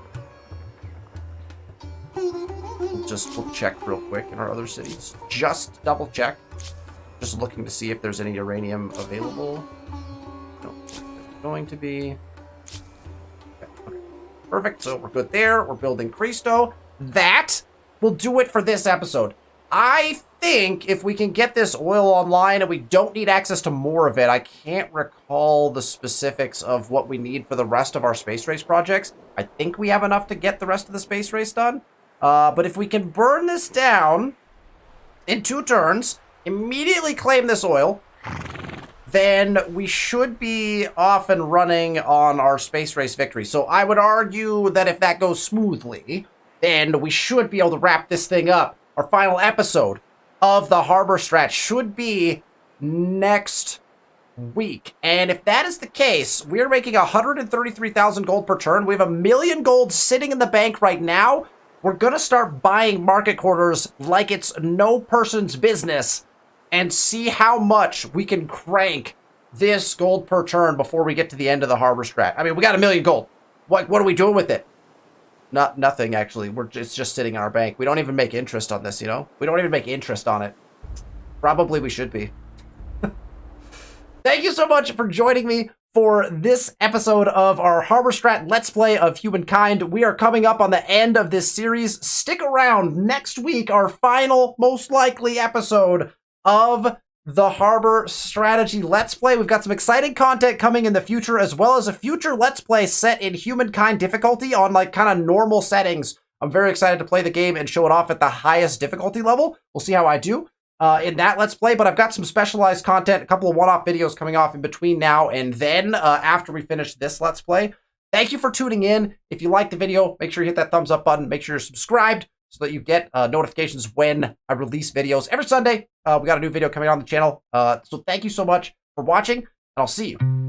We'll check real quick in our other cities. Just double check. Just looking to see if there's any uranium available. No, there's going to be... Okay. Perfect, so we're good there. We're building Cristo. That will do it for this episode. I think if we can get this oil online and we don't need access to more of it, I can't recall the specifics of what we need for the rest of our space race projects. I think we have enough to get the rest of the space race done. But if we can burn this down in 2 turns, immediately claim this oil, then we should be off and running on our space race victory. So I would argue that if that goes smoothly, then we should be able to wrap this thing up. Our final episode of the Harbor Strat should be next week. And if that is the case, we are making 133,000 gold per turn. We have 1 million gold sitting in the bank right now. We're going to start buying market quarters like it's no person's business and see how much we can crank this gold per turn before we get to the end of the Harbor Strat. I mean, we got 1 million gold. What are we doing with it? Nothing, actually. It's just sitting in our bank. We don't even make interest on this, you know? We don't even make interest on it. Probably we should be. Thank you so much for joining me for this episode of our Harbor Strat Let's Play of Humankind. We are coming up on the end of this series. Stick around. Next week, our final, most likely episode of the Harbor Strategy Let's Play. We've got some exciting content coming in the future, as well as a future Let's Play set in Humankind difficulty on like kind of normal settings. I'm very excited to play the game and show it off at the highest difficulty level. We'll see how I do in that Let's Play, but I've got some specialized content, a couple of one-off videos coming off in between now and then after we finish this Let's Play. Thank you for tuning in. If you liked the video, make sure you hit that thumbs up button. Make sure you're subscribed so that you get notifications when I release videos. Every Sunday, we got a new video coming on the channel. So thank you so much for watching, and I'll see you